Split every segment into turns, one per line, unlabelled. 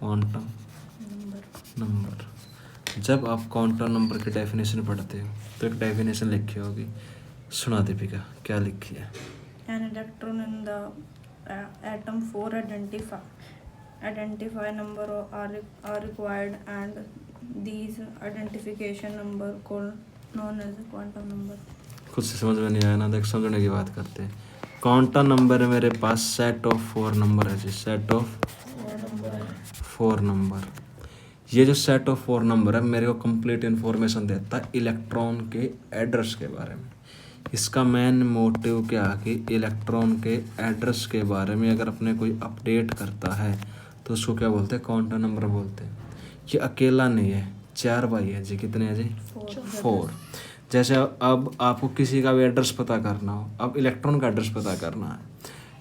Quantum number. जब आप quantum number की डेफिनेशन पढ़ते हो तो एक डेफिनेशन लिखी होगी, सुना दीपिका क्या लिखी है?
An electron in the atom for identify number are required, and these identification number called known as quantum number.
खुद से समझ में नहीं आया ना, देख समझने की बात करते हैं। क्वांटम नंबर है मेरे पास सेट ऑफ 4 नंबर है जी, सेट ऑफ 4 नंबर। ये जो सेट ऑफ 4 नंबर है मेरे को कंप्लीट इन्फॉर्मेशन देता है इलेक्ट्रॉन के एड्रेस के बारे में। इसका मेन मोटिव क्या है कि इलेक्ट्रॉन के एड्रेस के बारे में अगर अपने कोई अपडेट करता है तो उसको क्या बोलते हैं? क्वांटम नंबर बोलते हैं। ये अकेला नहीं है, 4 भाई है जी। कितने हैं जी? 4। जैसे अब आपको किसी का भी एड्रेस पता करना हो, अब इलेक्ट्रॉन का एड्रेस पता करना है।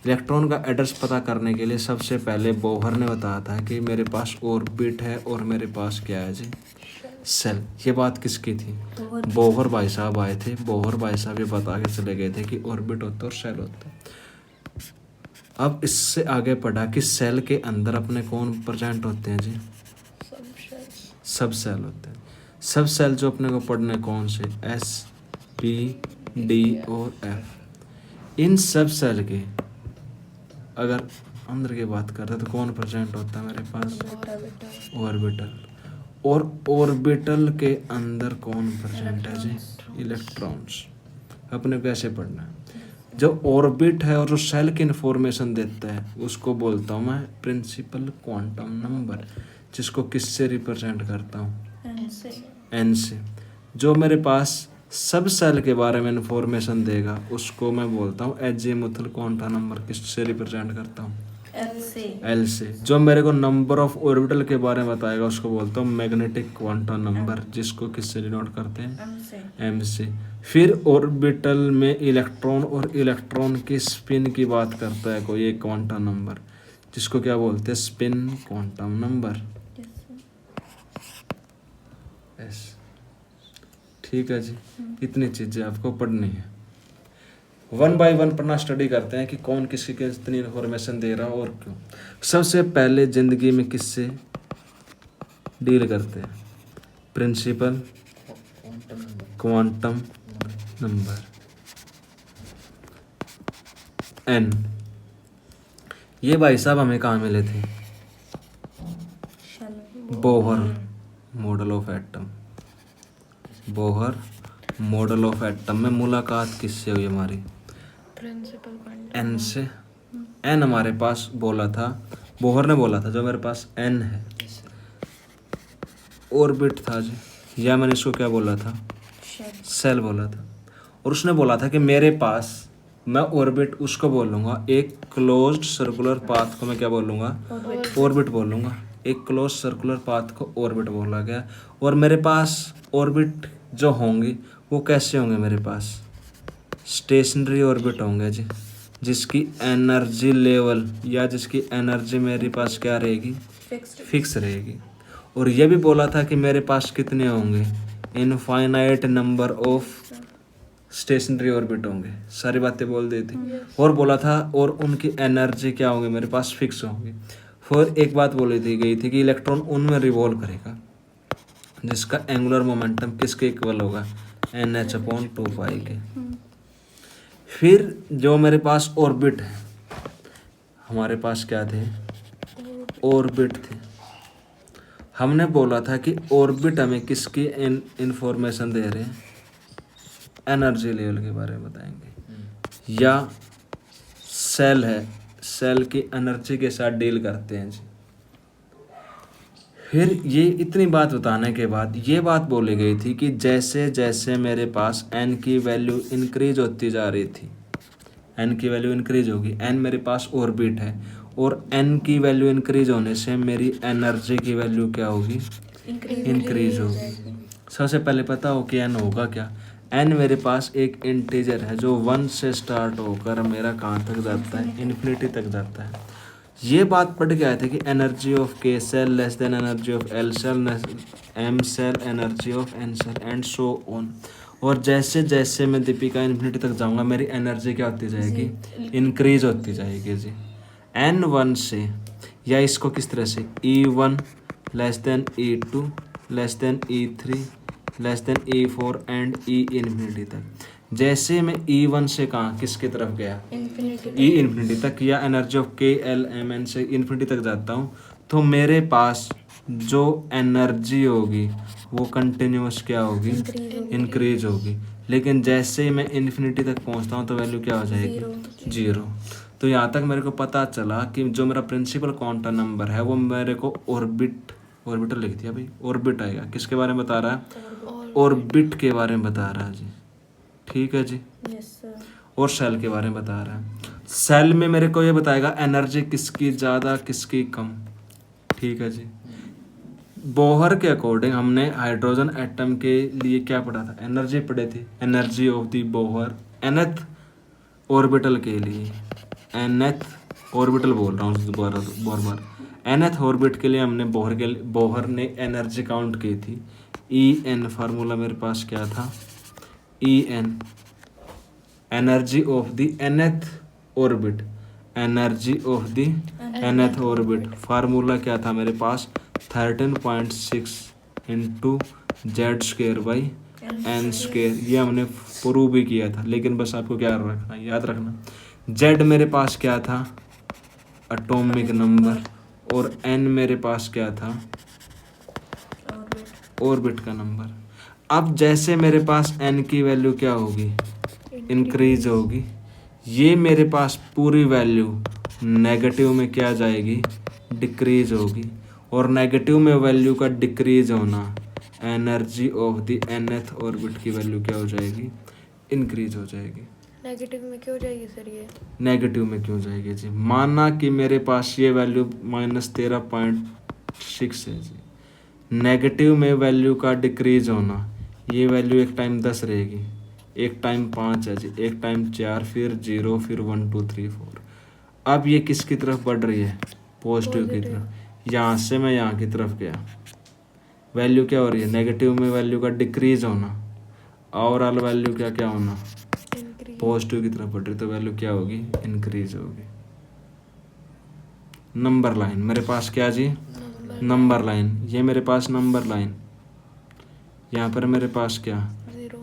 इलेक्ट्रॉन का एड्रेस पता करने के लिए सबसे पहले बोहर ने बताया था कि मेरे पास ऑर्बिट है और मेरे पास क्या है जी? सेल। ये बात किसकी थी? बोहर भाई साहब आए थे। बोहर भाई साहब ये बता के चले गए थे कि ऑर्बिट होता है और सेल होता है। अब इससे आगे पढ़ा कि सेल के अंदर अपने कौन प्रेजेंट होते हैं जी? सब सेल होते हैं। सब सेल जो अपने को पढ़ने कौन से? S, P, D और F। इन सब सेल के अगर अंदर की बात करते हैं तो कौन प्रेजेंट होता है मेरे पास? ऑर्बिटल। और ऑर्बिटल के अंदर कौन प्रेजेंट है जी? इलेक्ट्रॉन्स। अपने को कैसे पढ़ना है? जो ऑर्बिट है और जो सेल की इंफॉर्मेशन देता है उसको बोलता हूँ मैं प्रिंसिपल क्वांटम नंबर, जिसको किससे रिप्रेजेंट करता हूँ? एन से। जो मेरे पास सब सेल के बारे में इंफॉर्मेशन देगा उसको मैं बोलता हूँ एजीमुथल क्वांटम नंबर। किससे रिप्रेजेंट करता हूँ? एल से। जो मेरे को नंबर ऑफ ऑर्बिटल के बारे में बताएगा उसको बोलता हूँ मैग्नेटिक क्वांटम नंबर, जिसको किससे डिनोट करते हैं? एम से। फिर ऑर्बिटल में इलेक्ट्रॉन और इलेक्ट्रॉन की स्पिन की बात करता है कोई एक क्वांटम नंबर, जिसको क्या बोलते हैं? Spin quantum number. यस, ठीक है जी। इतनी चीजें आपको पढ़नी है। 1 बाय 1 पढ़ना स्टडी करते हैं कि कौन किसकी कितनी इन्फॉर्मेशन दे रहा और क्यों। सबसे पहले जिंदगी में किससे डील करते हैं? Principal quantum number n. ये भाई साहब हमें कहाँ मिले थे? Bohr model of atom. Bohr model of atom में मुलाकात किससे हुई हमारी? एन से। एन हमारे पास बोला था, बोहर ने बोला था जो मेरे पास एन है ऑर्बिट था जी, या मैंने इसको क्या बोला था? सेल बोला था। और उसने बोला था कि मेरे पास, मैं ऑर्बिट उसको बोलूँगा, एक क्लोज्ड सर्कुलर पाथ को मैं क्या बोलूँगा? ऑर्बिट बोलूँगा। एक क्लोज सर्कुलर पाथ को ऑर्बिट बोला गया। और मेरे पास ऑर्बिट जो होंगे वो कैसे होंगे? मेरे पास स्टेशनरी ऑर्बिट होंगे जी, जिसकी एनर्जी लेवल या जिसकी एनर्जी मेरे पास क्या रहेगी? फिक्स रहेगी। और ये भी बोला था कि मेरे पास कितने होंगे? Infinite number of stationery orbit होंगे। सारी बातें बोल दी थी। और बोला था और उनकी एनर्जी क्या होंगी? मेरे पास फिक्स होंगी। फिर एक बात बोली थी गई थी कि इलेक्ट्रॉन उनमें रिवॉल्व करेगा जिसका एंगुलर मोमेंटम किसके इक्वल होगा? NH/2π के। फिर जो मेरे पास ऑर्बिट है, हमारे पास क्या थे? ऑर्बिट थे। हमने बोला था कि ऑर्बिट हमें किसकी इंफॉर्मेशन दे रहे हैं? एनर्जी लेवल के बारे में बताएंगे। या सेल है, सेल की एनर्जी के साथ डील करते हैं जी। फिर ये इतनी बात बताने के बाद ये बात बोली गई थी कि जैसे जैसे मेरे पास एन की वैल्यू इंक्रीज होती जा रही थी, एन की वैल्यू इंक्रीज होगी। एन मेरे पास ऑर्बिट है और एन की वैल्यू इंक्रीज होने से मेरी एनर्जी की वैल्यू क्या होगी? इंक्रीज होगी। सबसे पहले पता हो कि एन होगा क्या? एन मेरे पास एक इंटीजर है जो 1 से स्टार्ट होकर मेरा कहाँ तक जाता है? इन्फिनिटी तक जाता है। ये बात पढ़ के आए थे कि energy of K shell less than energy of L shell, M shell energy of N shell and so on. और जैसे जैसे मैं दीपिका इन्फिनिटी तक जाऊंगा मेरी एनर्जी क्या होती जाएगी? इंक्रीज होती जाएगी जी। N1 से या इसको किस तरह से E1 less than E2 less than E3 less than E4 and E infinity तक। जैसे मैं E1 से कहाँ किसकी तरफ गया
इन्फिनिटी
E इन्फिनिटी तक या एनर्जी ऑफ KLMN से इन्फिनिटी तक जाता हूँ तो मेरे पास जो एनर्जी होगी वो कंटिन्यूस क्या होगी इंक्रीज होगी। लेकिन जैसे ही मैं इन्फिनिटी तक पहुँचता हूँ तो वैल्यू क्या हो जाएगी जीरो। तो यहाँ तक मेरे को पता चला कि जो मेरा प्रिंसिपल क्वांटम नंबर है वो मेरे को ऑर्बिटल लिख दिया भाई, ऑर्बिट आएगा। किसके बारे में बता रहा है ऑर्बिट के बारे में बता रहा है जी, ठीक है जी।
Yes sir.
और सेल के बारे में बता रहा है। सेल में मेरे को ये बताएगा एनर्जी किसकी ज़्यादा किसकी कम, ठीक है जी। बोहर के अकॉर्डिंग हमने हाइड्रोजन एटम के लिए क्या पढ़ा था, एनर्जी पढ़े थे, energy of the Bohr nth orbital के लिए, nth ऑर्बिटल बोल रहा हूँ बार nth ऑर्बिट के लिए हमने बोहर ने एनर्जी काउंट की थी। En फार्मूला मेरे पास क्या था, En energy of the nth orbit, energy of the nth orbit formula क्या था मेरे पास 13.6 into Z square by n square. ये हमने प्रूव भी किया था, लेकिन बस आपको क्या रखना, याद रखना जेड मेरे पास क्या था एटॉमिक नंबर और एन मेरे पास क्या था ऑर्बिट का नंबर। अब जैसे मेरे पास एन की वैल्यू क्या होगी इंक्रीज होगी, ये मेरे पास पूरी वैल्यू नेगेटिव में क्या जाएगी डिक्रीज होगी। और नेगेटिव में वैल्यू का डिक्रीज होना energy of the nth orbit की वैल्यू क्या हो जाएगी इंक्रीज हो जाएगी।
नेगेटिव में क्यों जाएगी सर ये?
नेगेटिव में क्यों जाएगी जी, माना कि मेरे पास ये वैल्यू -13.6 है जी, नेगेटिव में वैल्यू का डिक्रीज होना, ये वैल्यू एक टाइम 10 रहेगी, एक टाइम 5 है जी, एक टाइम 4, फिर 0, फिर 1 2 3 4। अब ये किसकी तरफ बढ़ रही है पॉजिटिव की तरफ। यहाँ से मैं यहाँ की तरफ गया, वैल्यू क्या हो रही है नेगेटिव में वैल्यू का डिक्रीज होना, ओवरऑल वैल्यू क्या क्या होना पॉजिटिव की तरफ बढ़ रही, तो वैल्यू क्या होगी इंक्रीज होगी। नंबर लाइन मेरे पास क्या जी नंबर लाइन, ये मेरे पास नंबर लाइन, यहाँ पर मेरे पास क्या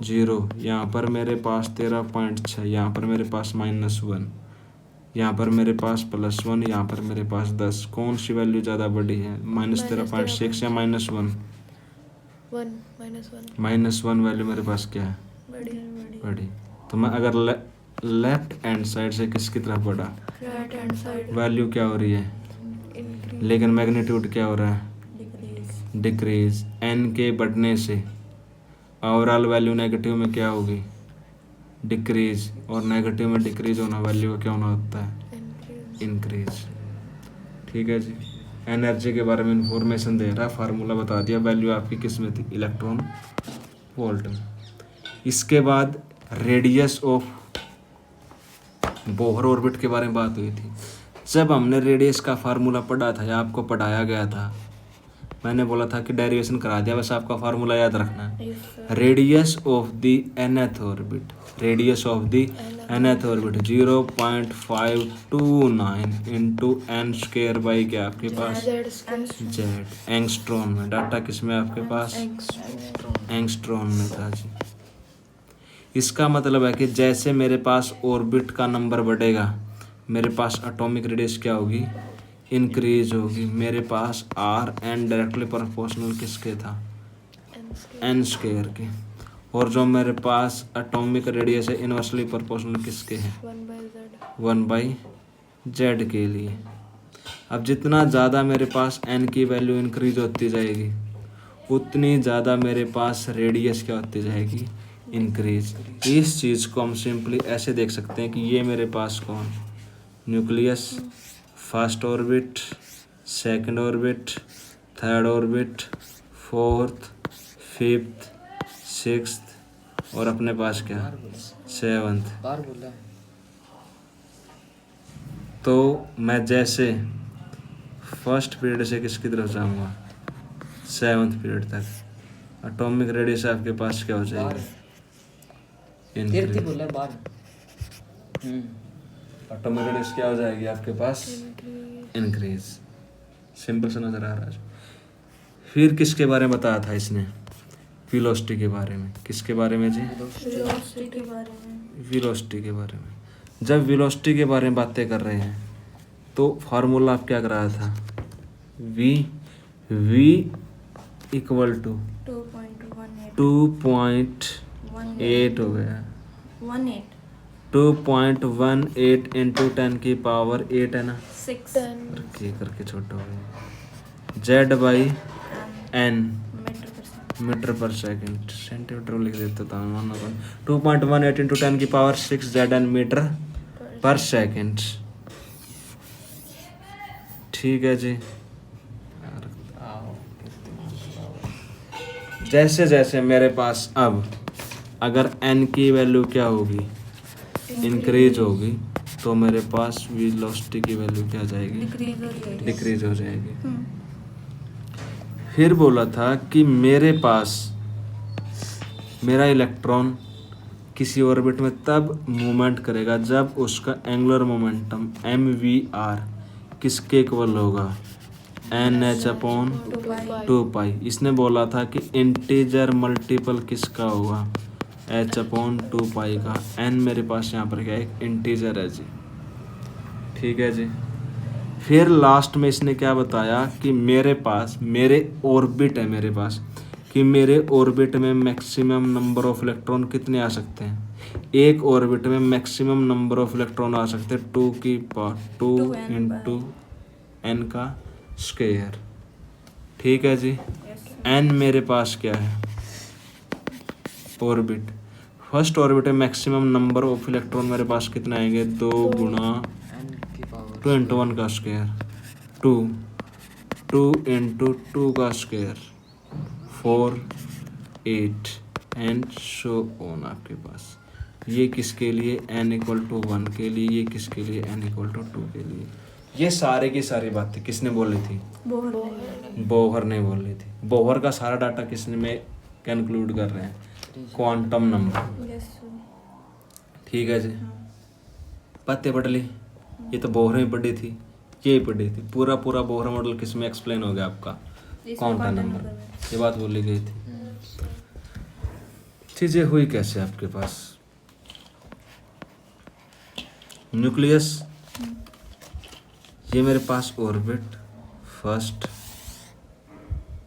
0, यहाँ पर मेरे पास 13.6, यहाँ पर मेरे पास -1, यहाँ पर मेरे पास +1, यहाँ पर मेरे पास 10। कौन सी वैल्यू ज़्यादा बड़ी है -13.6 या -1? -1 वैल्यू मेरे पास क्या है बड़ी। तो मैं अगर लेफ्ट हैंड साइड से किसकी तरफ बढ़ा
राइट हैंड साइड
वैल्यू क्या हो रही है
इंक्रीज,
लेकिन मैग्नीट्यूड क्या हो रहा है डिक्रीज। n के बढ़ने से ओवरऑल वैल्यू नेगेटिव में क्या होगी डिक्रीज, और नेगेटिव में डिक्रीज होना वैल्यू क्या होना होता है इंक्रीज, ठीक है जी। एनर्जी के बारे में इंफॉर्मेशन दे रहा है, फार्मूला बता दिया, वैल्यू आपकी किस में थी इलेक्ट्रॉन वोल्ट में। इसके बाद रेडियस ऑफ बोहर ऑर्बिट के बारे में बात हुई थी। जब हमने रेडियस का फार्मूला पढ़ा था या आपको पढ़ाया गया था, मैंने बोला था कि डेरिवेशन करा दिया, बस आपका फार्मूला याद रखना है। Radius of the nth orbit, radius of the nth orbit 0.529 into n square by क्या आपके पास जेड, एंगस्ट्रॉन में। डाटा किस में आपके पास एंगस्ट्रॉन में था जी। इसका मतलब है कि जैसे मेरे पास ऑर्बिट का नंबर बढ़ेगा मेरे पास एटॉमिक रेडियस क्या होगी इंक्रीज होगी। मेरे पास आर एन डायरेक्टली प्रोपोर्शनल किसके था एन स्क्वायर के, और जो मेरे पास एटॉमिक रेडियस है इनवर्सली प्रोपोर्शनल किसके हैं 1/z के लिए। अब जितना ज़्यादा मेरे पास n की वैल्यू इंक्रीज होती जाएगी उतनी ज़्यादा मेरे पास रेडियस क्या होती जाएगी इंक्रीज। इस चीज़ को हम सिंपली ऐसे देख सकते हैं कि ये मेरे पास कौन nucleus, first orbit, second orbit, third orbit, fourth, fifth, sixth और अपने पास क्या सेवंथ। तो मैं जैसे फर्स्ट पीरियड से किसकी तरफ जाऊंगा सेवंथ पीरियड तक, एटॉमिक रेडियस आपके पास क्या हो जाएगी एटॉमिक रेडियस क्या हो जाएगी आपके पास इंक्रीज। सिंपल सा नजर आ रहा है। फिर किसके बारे में बताया था इसने? वेलोसिटी के बारे में। किसके बारे में जी?
वेलोसिटी के बारे में।
वेलोसिटी के बारे में। जब वेलोसिटी के बारे में बातें कर रहे हैं तो फार्मूला आप क्या कराया था? v इक्वल टू
2.18
2.8 हो गया।
18
2.18 इंटू 10 की पावर 8 है ना?
6
करके छोटा हो गया। जेड बाई एन मीटर पर सेकंड, सेंटीमीटर लिख देता था मैं। 2.18 इंटू 10 की पावर 6 जेड एन मीटर पर सेकंड। ठीक है जी। जैसे जैसे मेरे पास अब अगर n की वैल्यू क्या होगी? इंक्रीज होगी, तो मेरे पास वेलोसिटी की वैल्यू क्या आ जाएगी?
डिक्रीज हो जाएगी।
डिक्रीज हो जाएगी। फिर बोला था कि मेरे पास मेरा इलेक्ट्रॉन किसी ऑर्बिट में तब मूवमेंट करेगा जब उसका एंगुलर मोमेंटम mvr किसके इक्वल होगा? nh अपॉन 2 इसने बोला था कि इंटीजर मल्टीपल किसका होगा? h अपॉन 2 का। n मेरे पास यहाँ पर क्या है? एक इंटीजर है जी। ठीक है जी। फिर लास्ट में इसने क्या बताया कि मेरे पास मेरे ऑर्बिट है मेरे पास कि मेरे ऑर्बिट में मैक्सिमम नंबर ऑफ इलेक्ट्रॉन कितने आ सकते हैं? एक ऑर्बिट में मैक्सिमम नंबर ऑफ इलेक्ट्रॉन आ सकते हैं 2 की पावर 2 इंटू n का स्क्वायर। ठीक है जी। n मेरे पास क्या है? ऑर्बिट। फर्स्ट ऑर्बिट में मैक्सिमम नंबर ऑफ इलेक्ट्रॉन मेरे पास कितने आएंगे? 2 गुणा 2 इंटू 1 का स्क्वायर 2 इंटू 2 का स्क्वायर 4 8 एंड सो ऑन। आपके पास ये किसके लिए? n इक्वल टू 1 के लिए। ये किसके लिए? n इक्वल टू 2 के लिए। ये सारे की सारी बातें किसने बोली थी? बोहर ने बोली थी। बोहर का सारा डाटा किसने में कंक्लूड कर रहे हैं? Quantum number. ठीक है जी। पत्ते पढ़ ली। ये तो बोहर में पढ़ी थी, ये पढ़ी थी। पूरा बोहर मॉडल किस में एक्सप्लेन हो गया आपका? Quantum number. ये बात बोली गई थी। चीजें हुई कैसे आपके पास? न्यूक्लियस, ये मेरे पास orbit, first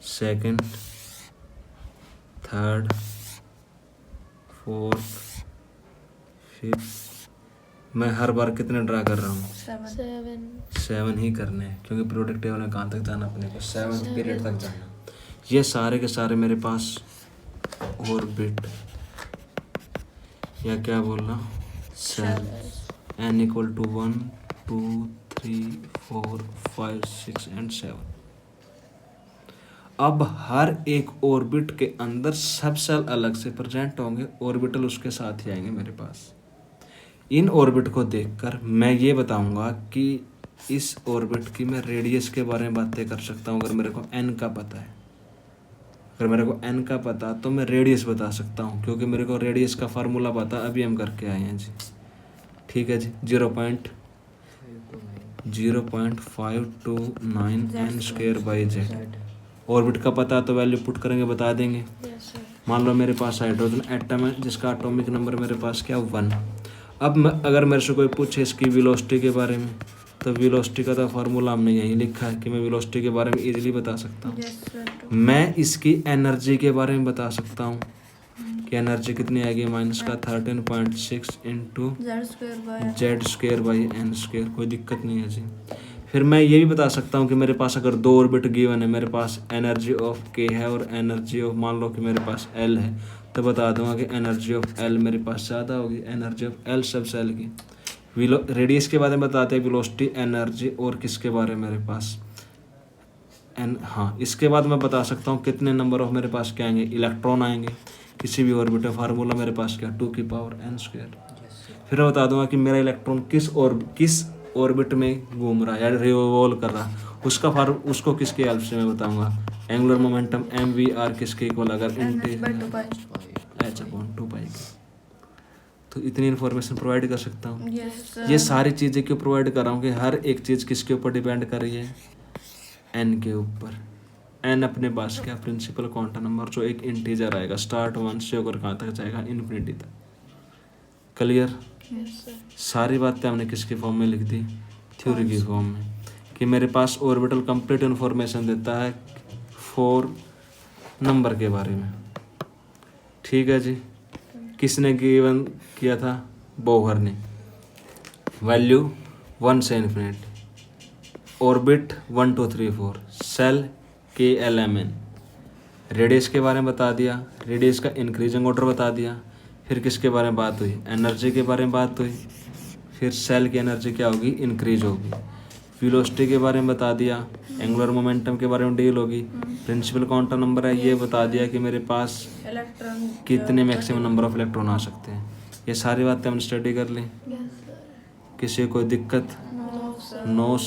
second third fourth fifth. मैं हर बार कितने ड्रा कर रहा हूँ? 7 ही करने हैं, क्योंकि पीरियोडिक टेबल में कहाँ तक जाना अपने को? 7 पीरियड तक जाना। ये सारे के सारे मेरे पास ऑर्बिट या क्या बोलना shell n equal to 1 2 3 4 5 6 and 7। अब हर एक ऑर्बिट के अंदर सब सेल अलग से प्रेजेंट होंगे, ऑर्बिटल उसके साथ ही आएंगे मेरे पास। इन ऑर्बिट को देखकर मैं ये बताऊंगा कि इस ऑर्बिट की मैं रेडियस के बारे में बातें कर सकता हूँ। अगर मेरे को n का पता है, अगर मेरे को n का पता तो मैं रेडियस बता सकता हूँ, क्योंकि मेरे को रेडियस का फार्मूला पता, अभी हम करके आए हैं जी। ठीक है जी। 0.529 n square by Z. Orbit का पता तो वैल्यू पुट करेंगे बता देंगे। मान लो मेरे पास हाइड्रोजन एटम है जिसका एटॉमिक नंबर मेरे पास क्या 1। अब अगर मेरे से कोई पूछे इसकी वेलोसिटी के बारे में, तो वेलोसिटी का तो फार्मूला हमने यहीं लिखा है कि मैं वेलोसिटी के बारे में इजीली बता सकता हूँ। मैं इसकी एनर्जी के बारे में बता सकता हूँ कि एनर्जी कितनी आएगी? माइनस का 13.6 into Z square by n square. कोई दिक्कत नहीं है जी। फिर मैं ये भी बता सकता हूँ कि मेरे पास अगर 2 ऑर्बिट गिवन है, मेरे पास एनर्जी ऑफ के है और एनर्जी ऑफ मान लो कि मेरे पास एल है, तो बता दूंगा कि एनर्जी ऑफ एल मेरे पास ज़्यादा होगी, एनर्जी ऑफ एल सब सेल की। रेडियस के बारे में बताते हैं, वेलोसिटी, एनर्जी और किसके बारे में मेरे पास हाँ, इसके बाद मैं बता सकता हूँ कितने नंबर ऑफ मेरे पास क्या आएंगे? इलेक्ट्रॉन आएंगे किसी भी ऑर्बिट में। फार्मूला मेरे पास क्या? 2 की पावर n स्क्वायर। फिर मैं बता दूंगा कि मेरा इलेक्ट्रॉन किस ऑर्बिट में घूम रहा है या रिवॉल्व कर रहा है, उसको किसके हेल्प से मैं बताऊंगा? एंगुलर मोमेंटम mvr किसके इक्वल? अगर h अपॉन 2 पाई। तो इतनी इन्फॉर्मेशन प्रोवाइड कर सकता हूँ। ये सारी चीज़ें क्यों प्रोवाइड कर रहा हूँ कि हर एक चीज़ किसके ऊपर डिपेंड कर रही है? एन के ऊपर। एन अपने पास क्या प्रिंसिपल क्वांटम नंबर जो एक इंटीजर आएगा, स्टार्ट 1 से होकर कहाँ तक जाएगा, इन्फिनिटी तक। क्लियर?
Yes sir.
सारी बातें हमने किसकी फॉर्म में लिख दी, थ्योरी की फॉर्म में, कि मेरे पास ऑर्बिटल कंप्लीट इन्फॉर्मेशन देता है 4 नंबर के बारे में। ठीक है जी। किसने गिवन किया था, बोहर ने। वैल्यू 1 से infinity, orbit 1 2 3 4, shell KLMN, radius के बारे में बता दिया, रेडियस का इंक्रीजिंग ऑर्डर बता दिया। फिर किसके बारे में बात हुई, एनर्जी के बारे में बात हुई। फिर सेल की एनर्जी क्या होगी, इंक्रीज होगी। वेलोसिटी के बारे में बता दिया, एंगुलर मोमेंटम के बारे में डील होगी। प्रिंसिपल क्वांटम नंबर है, ये बता दिया कि मेरे पास
इलेक्ट्रॉन
कितने मैक्सिमम नंबर ऑफ इलेक्ट्रॉन आ सकते हैं। ये सारी बातें हमने स्टडी कर ली।
Yes sir.
किसी को कोई दिक्कत,
नो सर।
नो